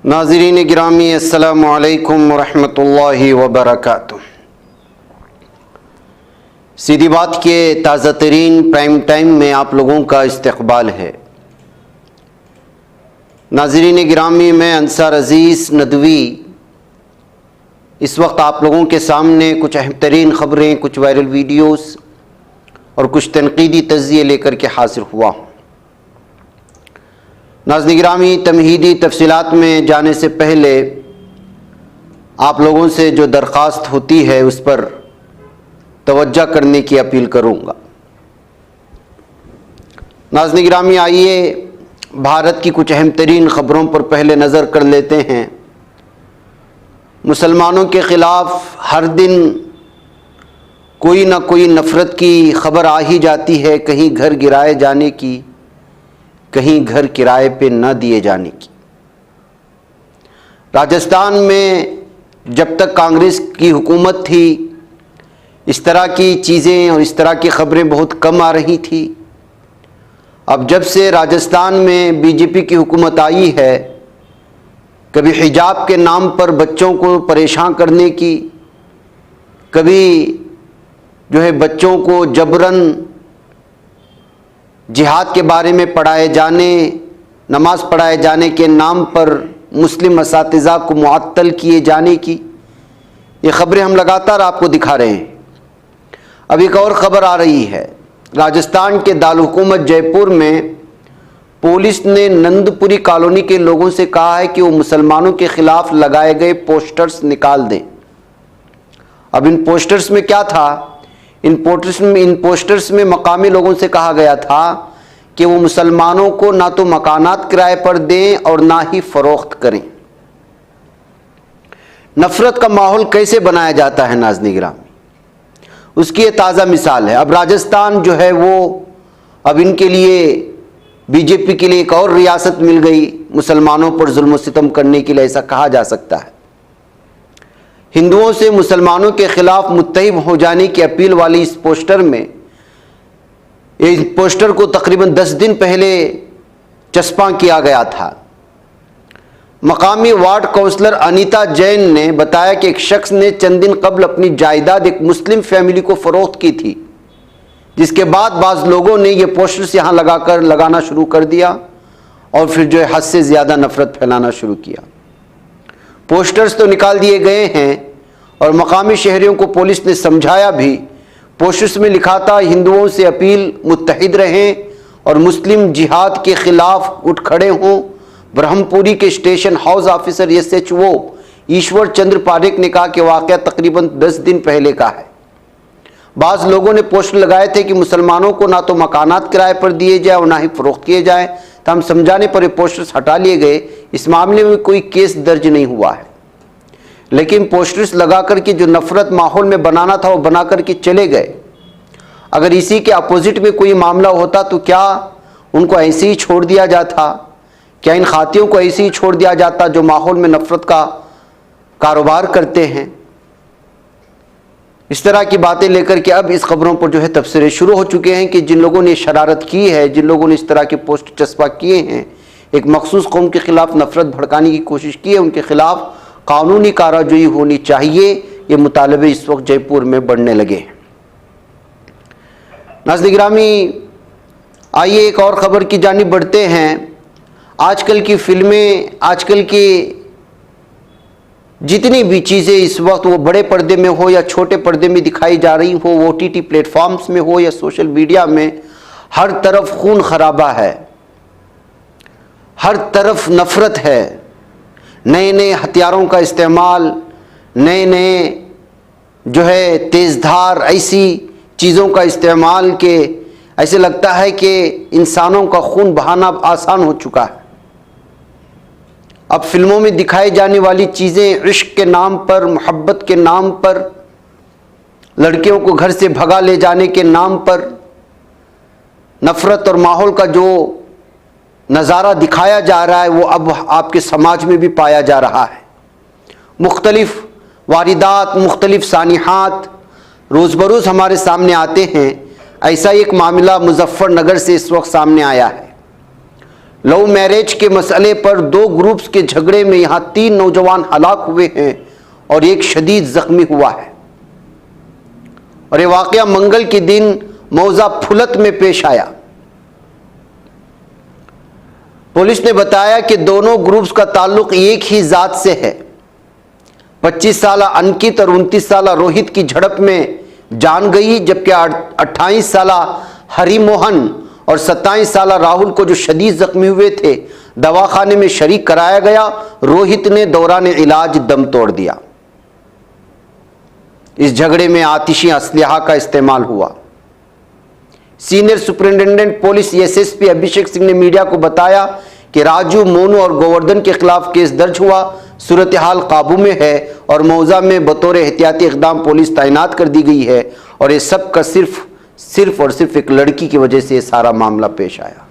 नाज़रीन गिरामी अस्सलामु अलैकुम वरहमतुल्लाहि वबरकातुह। सीधी बात के ताज़ा तरीन प्राइम टाइम में आप लोगों का इस्तक़बाल है। नाज़रीन गिरामी, मैं अंसार अज़ीज़ नदवी इस वक्त आप लोगों के सामने कुछ अहम तरीन ख़बरें, कुछ वायरल वीडियोस और कुछ तनक़ीदी तज़्ज़िये लेकर के हाज़िर हुआ हूँ। नाज़रीन गिरामी, तमहीदी तफसीलात में जाने से पहले आप लोगों से जो दरख्वास्त होती है उस पर तवज्जो करने की अपील करूँगा। नाज़रीन गिरामी, आइए भारत की कुछ अहम तरीन ख़बरों पर पहले नज़र कर लेते हैं। मुसलमानों के ख़िलाफ़ हर दिन कोई ना कोई नफ़रत की ख़बर आ ही जाती है, कहीं घर गिराए जाने की, कहीं घर किराए पे न दिए जाने की। राजस्थान में जब तक कांग्रेस की हुकूमत थी इस तरह की चीज़ें और इस तरह की ख़बरें बहुत कम आ रही थी। अब जब से राजस्थान में बीजेपी की हुकूमत आई है, कभी हिजाब के नाम पर बच्चों को परेशान करने की, कभी बच्चों को जबरन जिहाद के बारे में पढ़ाए जाने, नमाज पढ़ाए जाने के नाम पर मुस्लिम असातिज़ा को मुअत्तल किए जाने की, ये ख़बरें हम लगातार आपको दिखा रहे हैं। अब एक और ख़बर आ रही है। राजस्थान के दारुल-हुकूमत जयपुर में पुलिस ने नंदपुरी कॉलोनी के लोगों से कहा है कि वो मुसलमानों के ख़िलाफ़ लगाए गए पोस्टर्स निकाल दें। अब इन पोस्टर्स में क्या था? इन पोस्टर्स में मकामी लोगों से कहा गया था कि वो मुसलमानों को ना तो मकानात किराए पर दें और ना ही फ़रोख्त करें। नफ़रत का माहौल कैसे बनाया जाता है नाज़रीन गिरामी, उसकी ये ताज़ा मिसाल है। अब राजस्थान जो है वो अब इनके लिए, बीजेपी के लिए एक और रियासत मिल गई मुसलमानों पर जुल्म सितम करने के लिए, ऐसा कहा जा सकता है। हिंदुओं से मुसलमानों के खिलाफ मुत्तहिद हो जाने की अपील वाली इस पोस्टर में, इस पोस्टर को तकरीबन 10 दिन पहले चस्पा किया गया था। मकामी वार्ड काउंसलर अनीता जैन ने बताया कि एक शख्स ने चंद दिन कबल अपनी जायदाद एक मुस्लिम फैमिली को फरोख्त की थी, जिसके बाद बाज़ लोगों ने ये पोस्टर्स यहाँ लगाना शुरू कर दिया और फिर हद से ज़्यादा नफ़रत फैलाना शुरू किया। पोस्टर्स तो निकाल दिए गए हैं और मकामी शहरियों को पुलिस ने समझाया भी। पोस्टर्स में लिखा था, हिंदुओं से अपील मुत्तहिद रहें और मुस्लिम जिहाद के ख़िलाफ़ उठ खड़े हों। ब्रह्मपुरी के station house officer SHO Ishwar Chandra Parekh ने कहा कि वाक़या तकरीबन 10 दिन पहले का है। बाज़ लोगों ने पोस्टर लगाए थे कि मुसलमानों को ना तो मकानात किराए पर दिए जाए और ना ही फ़रोख्त किए जाएँ। तो हम समझाने पर ये पोस्टर्स हटा लिए गए। इस मामले में कोई केस दर्ज नहीं हुआ है, लेकिन पोस्टर्स लगा कर के जो नफ़रत माहौल में बनाना था वो बना कर के चले गए। अगर इसी के अपोजिट में कोई मामला होता तो क्या उनको ऐसे ही छोड़ दिया जाता? क्या इन खातियों को ऐसे ही छोड़ दिया जाता जो माहौल में नफ़रत का कारोबार करते हैं? इस तरह की बातें लेकर के अब इस खबरों पर तबसरे शुरू हो चुके हैं कि जिन लोगों ने शरारत की है, जिन लोगों ने इस तरह के पोस्ट चस्पा किए हैं, एक मखसूस कौम के ख़िलाफ़ नफ़रत भड़काने की कोशिश की है, उनके ख़िलाफ़ कानूनी कार्रवाई होनी चाहिए। ये मुतालबे इस वक्त जयपुर में बढ़ने लगे हैं। नाज़रीन गिरामी, आइए एक और ख़बर की जानिब बढ़ते हैं। आजकल की फ़िल्में, आजकल की जितनी भी चीज़ें इस वक्त वो बड़े पर्दे में हो या छोटे पर्दे में दिखाई जा रही हो, वो OTT प्लेटफॉर्म्स में हो या सोशल मीडिया में, हर तरफ खून खराबा है, हर तरफ नफ़रत है। नए नए हथियारों का इस्तेमाल, नए नए तेज़धार ऐसी चीज़ों का इस्तेमाल के ऐसे लगता है कि इंसानों का खून बहाना आसान हो चुका है। अब फिल्मों में दिखाई जाने वाली चीज़ें इश्क के नाम पर, मोहब्बत के नाम पर, लड़कियों को घर से भगा ले जाने के नाम पर नफ़रत और माहौल का जो नज़ारा दिखाया जा रहा है वो अब आपके समाज में भी पाया जा रहा है। मुख्तलिफ़ वारिदात, मुख्तलिफ़ सानिहात रोज़ बरोज़ हमारे सामने आते हैं। ऐसा एक मामला मुजफ्फरनगर से इस वक्त सामने आया है। लव मैरिज के मसले पर 2 ग्रुप्स के झगड़े में यहां 3 नौजवान हलाक हुए हैं और एक शदीद जख्मी हुआ है। और यह वाकया मंगल के दिन मौजा फुलत में पेश आया। पुलिस ने बताया कि दोनों ग्रुप्स का ताल्लुक एक ही जात से है। 25 साल अंकित और 29 साल रोहित की झड़प में जान गई, जबकि 28 साल हरिमोहन और 27 साल राहुल को जो शदीद जख्मी हुए थे दवाखाने में शरीक कराया गया। रोहित ने दौरान इलाज दम तोड़ दिया। इस झगड़े में आतिशी असलहा का इस्तेमाल हुआ। Senior superintendent police SSP Abhishek Singh ने मीडिया को बताया कि राजू, मोनू और गोवर्धन के खिलाफ केस दर्ज हुआ। सूरत हाल काबू में है और मौजा में बतौर एहतियाती इक़दाम पुलिस तैनात कर दी गई है। और ये सब का सिर्फ और सिर्फ एक लड़की की वजह से सारा मामला पेश आया।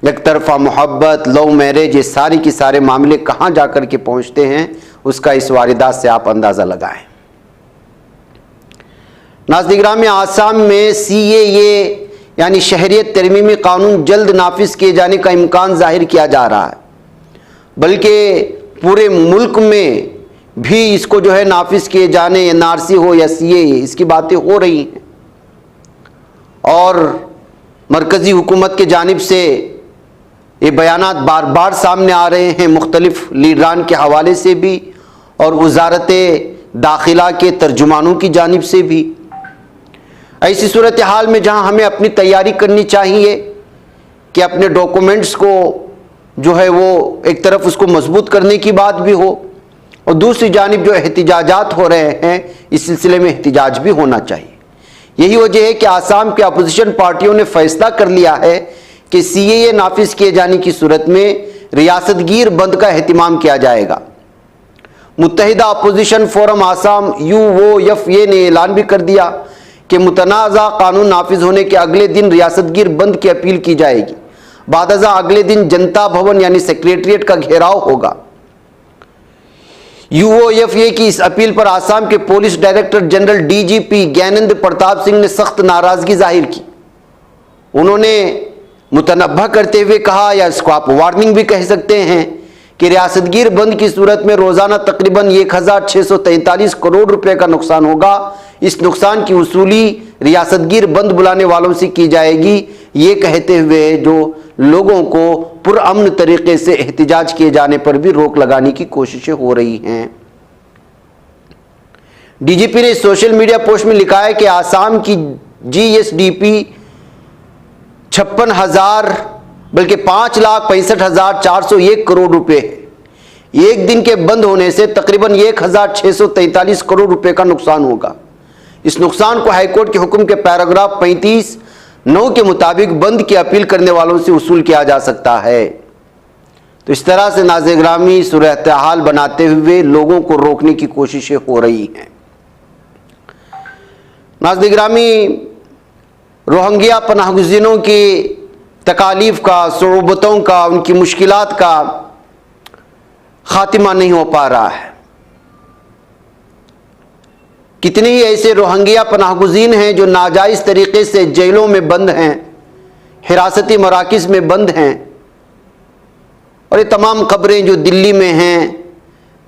एक तरफा मोहब्बत, लव मैरिज, ये सारी की सारे मामले कहां जाकर के पहुंचते हैं उसका इस वारदात से आप अंदाजा लगाएं। नाज़-ए-गिरामी, आसाम में CAA यानी शहरियत तरमीमी कानून जल्द नाफिज किए जाने का इम्कान जाहिर किया जा रहा है, बल्कि पूरे मुल्क में भी इसको जो है नाफिज किए जाने, NRC हो या CAA, इसकी बातें हो रही हैं। और मरकज़ी हुकूमत के जानिब से ये बयानात बार बार सामने आ रहे हैं, मुख्तलिफ लीडरान के हवाले से भी और वज़ारत दाखिला के तर्जुमानों की जानिब से भी। ऐसी सूरत हाल में जहां हमें अपनी तैयारी करनी चाहिए कि अपने डॉक्यूमेंट्स को जो है वो एक तरफ उसको मजबूत करने की बात भी हो और दूसरी जानिब जो एहतिजाजात हो रहे हैं इस सिलसिले में एहतिजाज भी होना चाहिए। यही वजह है कि आसाम के अपोजिशन पार्टियों ने फैसला कर लिया है कि CAA नाफिज किए जाने की सूरत में रियासतगीर बंद का एहतिमाम किया जाएगा। मुत्तहिदा अपोजिशन फोरम आसाम UOFA ने ऐलान भी कर दिया कि मुतनाज़ा कानून नाफिज होने के अगले दिन रियासतगीर बंद की अपील की जाएगी। बादअज़ा अगले दिन जनता भवन यानी सेक्रेटरिएट का घेराव होगा। UOFA की इस अपील पर आसाम के police director general DGP Gyanendra Pratap Singh ने सख्त नाराजगी जाहिर की। उन्होंने मुतनब्बह करते हुए कहा, या इसको आप वार्निंग भी कह सकते हैं, कि रियासतगीर बंद की सूरत में रोजाना तकरीबन 1643 करोड़ रुपए का नुकसान होगा। इस नुकसान की वसूली रियासतगीर बंद बुलाने वालों से की जाएगी, ये कहते हुए जो लोगों को पुरअमन तरीके से एहतिजाज किए जाने पर भी रोक लगाने की कोशिशें हो रही हैं। DGP ने सोशल मीडिया पोस्ट में लिखा है कि आसाम की GSDP 56,000 बल्कि 5,65,401 करोड़ रुपए है। एक दिन के बंद होने से तकरीबन 1643 करोड़ रुपए का नुकसान होगा। इस नुकसान को हाईकोर्ट के हुक्म के पैराग्राफ 35(9) के मुताबिक बंद की अपील करने वालों से वसूल किया जा सकता है। तो इस तरह से नाज़-ए-गिरामी सूरत हाल बनाते हुए लोगों को रोकने की कोशिशें हो रही हैं। नाज़-ए-गिरामी, रोहिंग्या पनाहगुज़ीनों की तकालीफ का, सुरूबतों का, उनकी मुश्किलात का खात्मा नहीं हो पा रहा है। कितने ही ऐसे रोहिंग्या पनाहगुज़ीन हैं जो नाजायज़ तरीके से जेलों में बंद हैं, हिरासती मराकिज़ में बंद हैं। और ये तमाम खबरें जो दिल्ली में हैं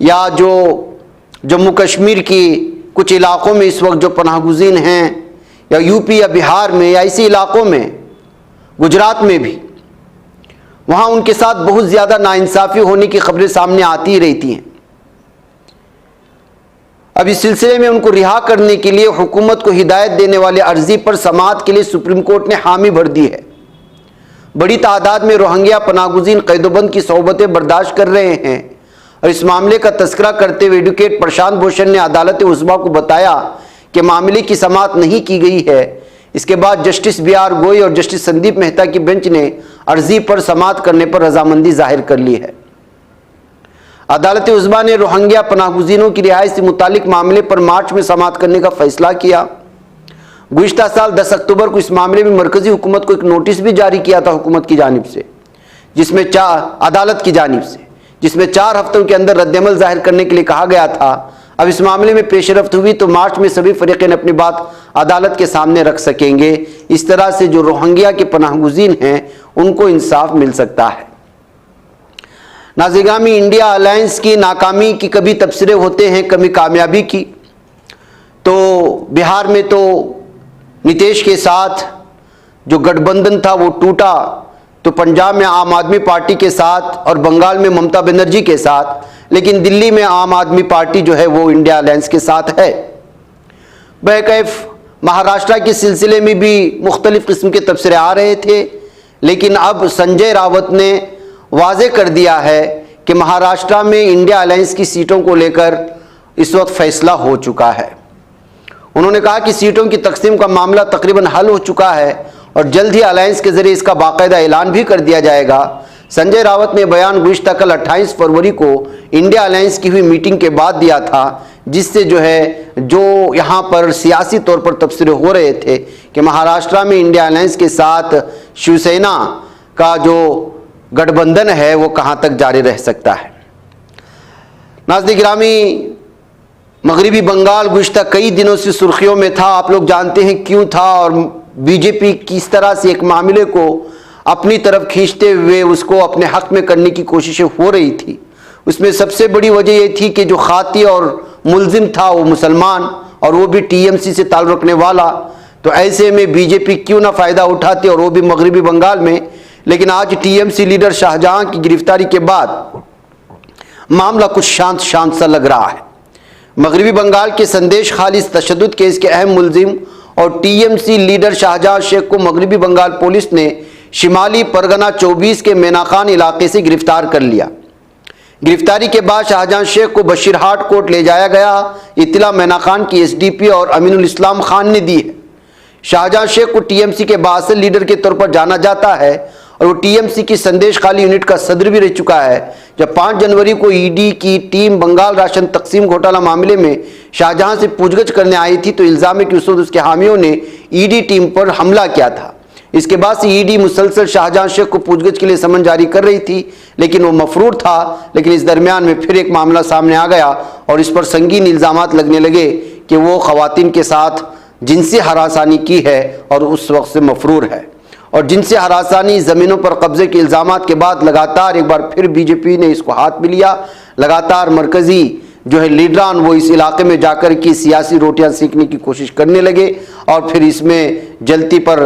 या जो जम्मू कश्मीर की कुछ इलाक़ों में इस वक्त जो पनाहगुज़ीन हैं, या यूपी या बिहार में या ऐसे इलाक़ों में, गुजरात में भी, वहाँ उनके साथ बहुत ज़्यादा नाइंसाफ़ी होने की खबरें सामने आती ही रहती हैं। अब इस सिलसिले में उनको रिहा करने के लिए हुकूमत को हिदायत देने वाले अर्जी पर समाअत के लिए सुप्रीम कोर्ट ने हामी भर दी है। बड़ी तादाद में रोहिंग्या पनाहगुज़ीन कैदोबंद की सोहबतें बर्दाश्त कर रहे हैं। और इस मामले का तस्करा करते हुए एडवोकेट प्रशांत भूषण ने अदालत उज़्मा को बताया कि मामले की समाअत नहीं की गई है। इसके बाद जस्टिस BR गोई और जस्टिस संदीप मेहता की बेंच ने अर्जी पर समाअत करने पर रजामंदी जाहिर कर ली है। अदालत उज़्मा ने रोहिंग्या पनाहगुज़ीनों की रिहाई से मुतालिक मामले पर मार्च में समाअत करने का फैसला किया। गुज़िश्ता साल 10 अक्टूबर को इस मामले में मरकज़ी हुकूमत को एक नोटिस भी जारी किया था हुकूमत की जानिब से, अदालत की जानिब से, जिसमें 4 हफ्तों के अंदर रद्दअमल जाहिर करने के लिए कहा गया था। अब इस मामले में पेशरफ्त हुई तो मार्च में सभी फरीक़ैन अपनी बात अदालत के सामने रख सकेंगे। इस तरह से जो रोहिंग्या के पनाहगुज़ीन हैं उनको इंसाफ मिल सकता है। नाज़िगामी, इंडिया अलायंस की नाकामी की कभी तबसरे होते हैं, कभी कामयाबी की। तो बिहार में तो नीतीश के साथ जो गठबंधन था वो टूटा, तो पंजाब में आम आदमी पार्टी के साथ और बंगाल में ममता बनर्जी के साथ, लेकिन दिल्ली में आम आदमी पार्टी जो है वो इंडिया अलायंस के साथ है। बहरकैफ महाराष्ट्र के सिलसिले में भी मुख्तलिफ किस्म के तबसरे आ रहे थे, लेकिन अब संजय रावत ने वाज़े कर दिया है कि महाराष्ट्र में इंडिया अलायंस की सीटों को लेकर इस वक्त फैसला हो चुका है। उन्होंने कहा कि सीटों की तकसीम का मामला तकरीबन हल हो चुका है और जल्द ही अलायंस के जरिए इसका बाकायदा ऐलान भी कर दिया जाएगा। संजय रावत ने बयान गुज़िश्ता कल 28 फरवरी को इंडिया अलायंस की हुई मीटिंग के बाद दिया था, जिससे जो यहाँ पर सियासी तौर पर तबसरे हो रहे थे कि महाराष्ट्र में इंडिया अलायंस के साथ शिवसेना का जो गठबंधन है वो कहाँ तक जारी रह सकता है। नाज़रीन गिरामी, मगरिबी बंगाल गुज़िश्ता कई दिनों से सुर्खियों में था। आप लोग जानते हैं क्यों था, और बीजेपी किस तरह से एक मामले को अपनी तरफ खींचते हुए उसको अपने हक में करने की कोशिशें हो रही थी। उसमें सबसे बड़ी वजह ये थी कि जो खाती और मुलजिम था वो मुसलमान, और वो भी टीएमसी से ताल्लुक़ रखने वाला। तो ऐसे में बीजेपी क्यों ना फ़ायदा उठाती, और वो भी मगरिबी बंगाल में। लेकिन आज टीएमसी लीडर शाहजहां की गिरफ्तारी के बाद मामला कुछ शांत शांत सा लग रहा है। मगरिबी बंगाल के संदेश खालिज तशद्दुद केस के अहम मुलजिम और टीएमसी लीडर शाहजहां शेख को मगरिबी बंगाल पुलिस ने शिमाली परगना 24 के मैनाखान इलाके से गिरफ्तार कर लिया। गिरफ्तारी के बाद शाहजहां शेख को बशीरहाट कोर्ट ले जाया गया। इत्तला मैनाखान की एसडीपी और अमीनुल इस्लाम खान ने दी है। शाहजहां शेख को टीएमसी के बासर लीडर के तौर पर जाना जाता है और वो टीएमसी की संदेश खाली यूनिट का सदर भी रह चुका है। जब 5 जनवरी को ईडी की टीम बंगाल राशन तकसीम घोटाला मामले में शाहजहां से पूछगछ करने आई थी, तो इल्ज़ाम है कि उस वक्त उसके हामियों ने ईडी टीम पर हमला किया था। इसके बाद से ईडी मुसलसल शाहजहां शेख को पूछगछ के लिए समन जारी कर रही थी, लेकिन वो मफरूर था। लेकिन इस दरमियान में फिर एक मामला सामने आ गया और इस पर संगीन इल्ज़ामात लगने लगे कि वो ख़वातीन के साथ जिनसी हरासानी की है और उस वक्त से मफरूर है। और जिनसी हरासानी, ज़मीनों पर कब्जे के इल्ज़ामात के बाद लगातार एक बार फिर बीजेपी ने इसको हाथ में लिया। लगातार मरकज़ी जो है लीडरान वो इस इलाके में जाकर की सियासी रोटियां सीखने की कोशिश करने लगे, और फिर इसमें जलती पर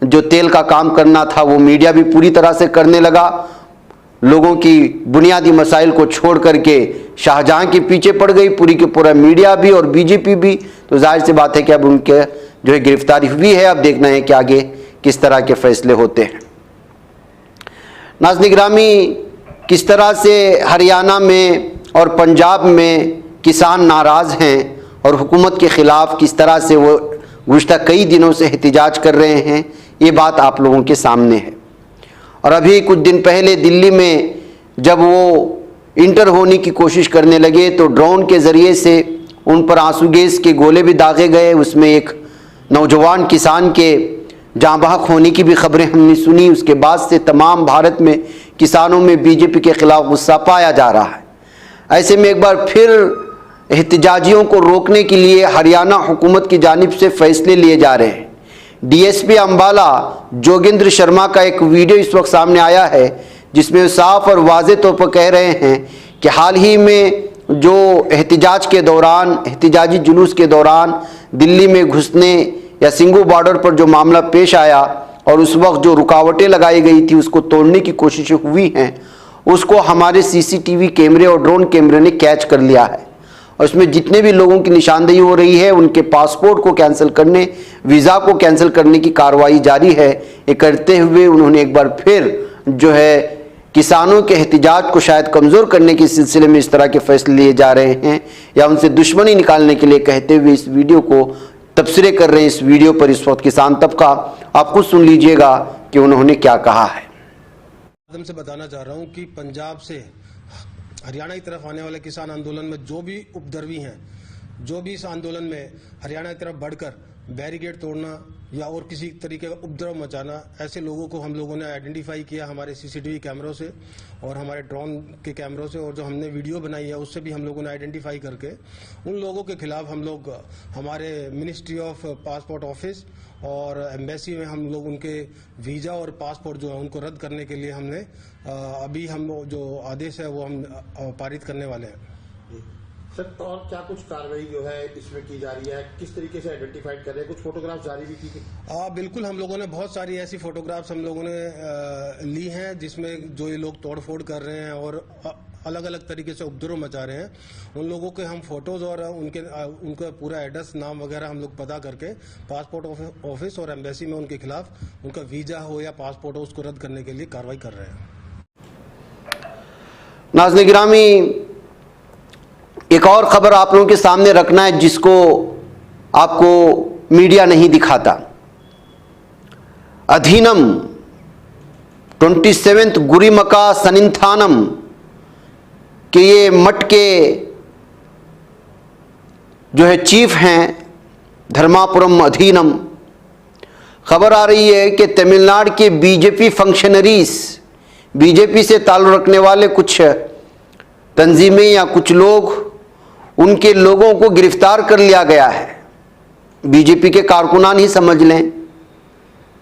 जो तेल का काम करना था वो मीडिया भी पूरी तरह से करने लगा। लोगों की बुनियादी मसाइल को छोड़ करके शाहजहां के पीछे पड़ गई पूरी के पूरा मीडिया भी और बीजेपी भी। तो जाहिर सी बात है कि अब उनके जो है गिरफ्तारी हुई है। अब देखना है कि आगे किस तरह के फैसले होते हैं। नाज़रीन गिरामी, किस तरह से हरियाणा में और पंजाब में किसान नाराज़ हैं और हुकूमत के ख़िलाफ़ किस तरह से वो गुज़िश्ता कई दिनों से एहतिजाज कर रहे हैं, ये बात आप लोगों के सामने है। और अभी कुछ दिन पहले दिल्ली में जब वो इंटर होने की कोशिश करने लगे तो ड्रोन के ज़रिए से उन पर आंसू गैस के गोले भी दागे गए। उसमें एक नौजवान किसान के जाँ बहक होने की भी खबरें हमने सुनी। उसके बाद से तमाम भारत में किसानों में बीजेपी के ख़िलाफ़ गुस्सा पाया जा रहा है। ऐसे में एक बार फिर एहतिजाजियों को रोकने के लिए हरियाणा हुकूमत की जानिब से फ़ैसले लिए जा रहे हैं। डीएसपी अम्बाला जोगेंद्र शर्मा का एक वीडियो इस वक्त सामने आया है, जिसमें साफ और वाज़े तौर पर कह रहे हैं कि हाल ही में जो एहतिजाज के दौरान, एहतिजाजी जुलूस के दौरान दिल्ली में घुसने या सिंगू बॉर्डर पर जो मामला पेश आया और उस वक्त जो रुकावटें लगाई गई थी उसको तोड़ने की कोशिशें हुई हैं, उसको हमारे सीसीटीवी कैमरे और ड्रोन कैमरे ने कैच कर लिया है। और उसमें जितने भी लोगों की निशानदेही हो रही है उनके पासपोर्ट को कैंसिल करने, वीज़ा को कैंसिल करने की कार्रवाई जारी है। ये करते हुए उन्होंने एक बार फिर जो है किसानों के एहतिजाज को शायद कमज़ोर करने के सिलसिले में इस तरह के फैसले लिए जा रहे हैं या उनसे दुश्मनी निकालने के लिए कहते हुए इस वीडियो को तबसरे कर रहे हैं। इस वीडियो पर इस वक्त किसान तबका, आप खुद सुन लीजिएगा कि उन्होंने क्या कहा है। से बताना चाह रहा हूं कि पंजाब से हरियाणा की तरफ आने वाले किसान आंदोलन में जो भी उपद्रवी हैं, जो भी इस आंदोलन में हरियाणा की तरफ बढ़कर बैरिकेड तोड़ना या और किसी तरीके का उपद्रव मचाना, ऐसे लोगों को हम लोगों ने आइडेंटिफाई किया हमारे सीसीटीवी कैमरों से और हमारे ड्रोन के कैमरों से, और जो हमने वीडियो बनाई है उससे भी हम लोगों ने आइडेंटिफाई करके उन लोगों के खिलाफ हम लोग हमारे मिनिस्ट्री ऑफ पासपोर्ट ऑफिस और एम्बेसी में हम लोग उनके वीज़ा और पासपोर्ट जो है उनको रद्द करने के लिए हमने अभी हम जो आदेश है वो हम पारित करने वाले हैं। सर, तो और क्या कुछ कार्रवाई जो है इसमें की जा रही है, किस तरीके से आइडेंटिफाइड कर रहे हैं, कुछ फोटोग्राफ जारी भी की थी? बिल्कुल, हम लोगों ने बहुत सारी ऐसी फोटोग्राफ्स हम लोगों ने ली हैं जिसमें जो ये लोग तोड़फोड़ कर रहे हैं और अलग अलग तरीके से उपद्रव मचा रहे हैं, उन लोगों के हम फोटोज और उनका पूरा एड्रेस, नाम वगैरह हम लोग पता करके पासपोर्ट ऑफिस और एम्बेसी में उनके खिलाफ उनका वीजा हो या पासपोर्ट हो उसको रद्द करने के लिए कार्रवाई कर रहे हैं। नाज़रीन गिरामी, एक और खबर आप लोगों के सामने रखना है जिसको आपको मीडिया नहीं दिखाता। अधीनम 27th गुरिमका सनिंथानम के ये मठ के जो है चीफ हैं धर्मापुरम अधीनम, खबर आ रही है कि तमिलनाडु के बीजेपी फंक्शनरीज, बीजेपी से ताल्लुक़ रखने वाले कुछ तंजीमें या कुछ लोग, उनके लोगों को गिरफ्तार कर लिया गया है। बीजेपी के कारकुनान ही समझ लें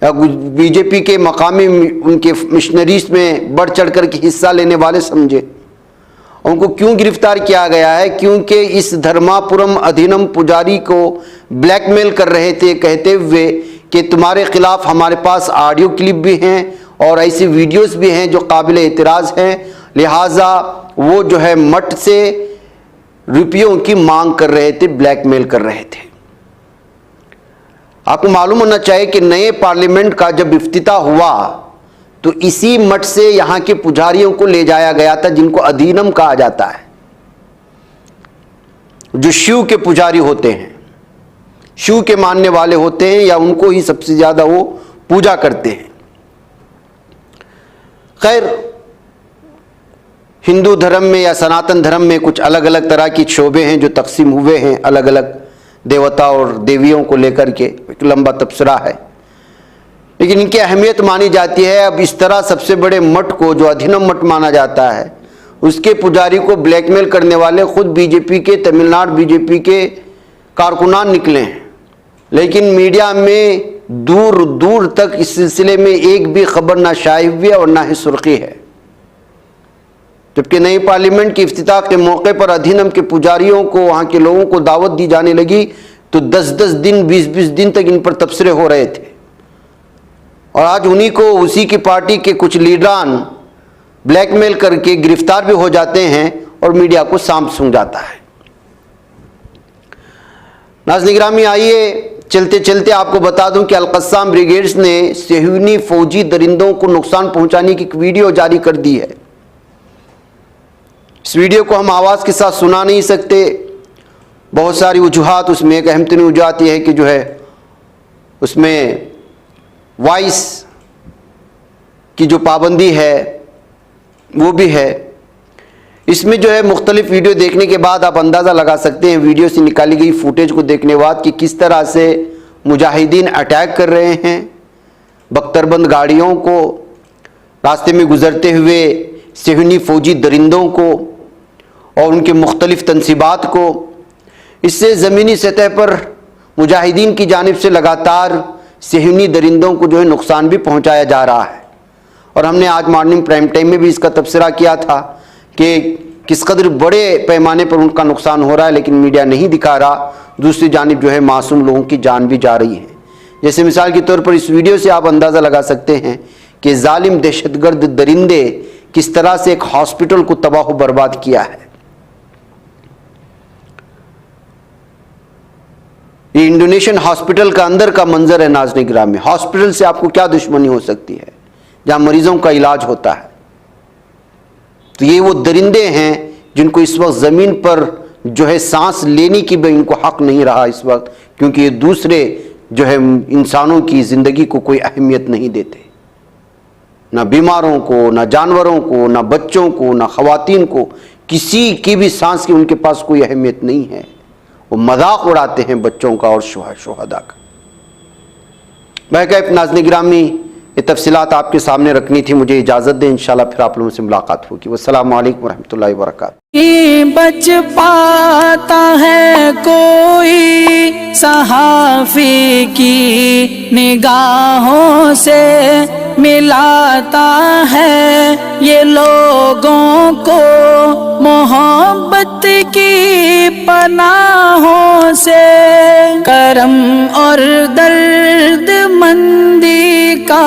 या बीजेपी के मकामी उनके मिशनरीज में बढ़ चढ़ कर के हिस्सा लेने वाले समझे। उनको क्यों गिरफ्तार किया गया है? क्योंकि इस धर्मापुरम अधीनम पुजारी को ब्लैकमेल कर रहे थे, कहते हुए कि तुम्हारे खिलाफ हमारे पास ऑडियो क्लिप भी हैं और ऐसी वीडियोस भी हैं जो काबिल एतराज़ हैं, लिहाजा वो जो है मठ से रुपयों की मांग कर रहे थे, ब्लैकमेल कर रहे थे। आपको मालूम होना चाहिए कि नए पार्लियामेंट का जब इफ्तिताह हुआ तो इसी मठ से यहां के पुजारियों को ले जाया गया था जिनको अधीनम कहा जाता है, जो शिव के पुजारी होते हैं, शिव के मानने वाले होते हैं या उनको ही सबसे ज्यादा वो पूजा करते हैं। खैर, हिंदू धर्म में या सनातन धर्म में कुछ अलग अलग तरह की शोबे हैं जो तकसीम हुए हैं, अलग अलग देवता और देवियों को लेकर के एक लंबा तबसरा है, लेकिन इनकी अहमियत मानी जाती है। अब इस तरह सबसे बड़े मठ को, जो अधीनम मठ माना जाता है, उसके पुजारी को ब्लैकमेल करने वाले खुद बीजेपी के, तमिलनाडु बीजेपी के कारकुनान निकले हैं। लेकिन मीडिया में दूर दूर तक इस सिलसिले में एक भी खबर ना शाये हुई है और ना ही सुर्खी है। जबकि नई पार्लियामेंट की इफ्तिताह के मौके पर अधीनम के पुजारियों को, वहाँ के लोगों को दावत दी जाने लगी तो 10-10 दिन, 20-20 दिन तक इन पर तबसरे हो रहे थे। और आज उन्हीं को, उसी की पार्टी के कुछ लीडरान ब्लैकमेल करके गिरफ्तार भी हो जाते हैं और मीडिया को सांप सूंघ जाता है। नाज़रीन गिरामी, आइए चलते चलते आपको बता दूं कि अल-क़स्साम ब्रिगेड्स ने सेहूनी फौजी दरिंदों को नुकसान पहुंचाने की एक वीडियो जारी कर दी है। इस वीडियो को हम आवाज़ के साथ सुना नहीं सकते, बहुत सारी वजूहात उसमें। एक अहम तरीन वजूहात यह है कि जो है उसमें वॉइस की जो पाबंदी है वो भी है। इसमें जो है मुख्तलिफ वीडियो देखने के बाद आप अंदाज़ा लगा सकते हैं, वीडियो से निकाली गई फुटेज को देखने के बाद, कि किस तरह से मुजाहिदीन अटैक कर रहे हैं बख्तरबंद गाड़ियों को, रास्ते में गुजरते हुए सेहूनी फौजी दरिंदों को और उनके मुख्तलिफ तनसीबात को। इससे ज़मीनी सतह पर मुजाहिदीन की जानिब से लगातार सेहूनी दरिंदों को जो है नुकसान भी पहुंचाया जा रहा है। और हमने आज मॉर्निंग प्राइम टाइम में भी इसका तबसरा किया था कि किस कदर बड़े पैमाने पर उनका नुकसान हो रहा है, लेकिन मीडिया नहीं दिखा रहा। दूसरी जानिब जो है मासूम लोगों की जान भी जा रही है। जैसे मिसाल के तौर पर इस वीडियो से आप अंदाज़ा लगा सकते हैं कि जालिम दहशतगर्द दरिंदे किस तरह से एक हॉस्पिटल को तबाह व बर्बाद किया है। ये इंडोनेशियन हॉस्पिटल का अंदर का मंजर है। नाज़रीन गिरामी, हॉस्पिटल से आपको क्या दुश्मनी हो सकती है जहां मरीजों का इलाज होता है। तो ये वो दरिंदे हैं जिनको इस वक्त ज़मीन पर जो है सांस लेने की भी इनको हक नहीं रहा इस वक्त, क्योंकि ये दूसरे जो है इंसानों की ज़िंदगी को कोई अहमियत नहीं देते, ना बीमारों को, ना जानवरों को, ना बच्चों को, ना ख़वातीन को, किसी की भी सांस की उनके पास कोई अहमियत नहीं है। वो मजाक उड़ाते हैं बच्चों का और शुहदा का। बहरकैफ नाज़रीन गिरामी, ये तफसीलात आपके सामने रखनी थी, मुझे इजाज़त दें, इंशाल्लाह फिर आप लोगों से मुलाकात होगी। वस्सलामु अलैकुम वरहमतुल्लाहि वबरकातुहू। बच पाता है कोई सहाफ़ी की निगाहों से, मिलाता है ये लोगों को मोहब्बत की पनाहों से। करम और दर्द मंदी का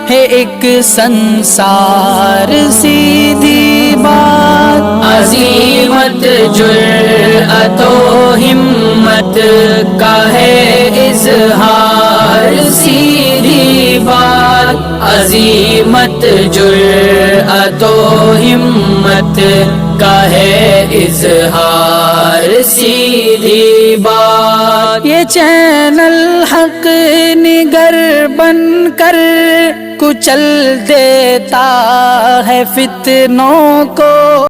है एक संसार सीधी बात, अज़ीमत जुर्अतो हिम्मत का है इज़हार सीधी बात, अज़ीमत जुर्अतो हिम्मत का है इज़हार सीधी बात। ये चैनल हक निगर बनकर कुचल देता है फितनों को।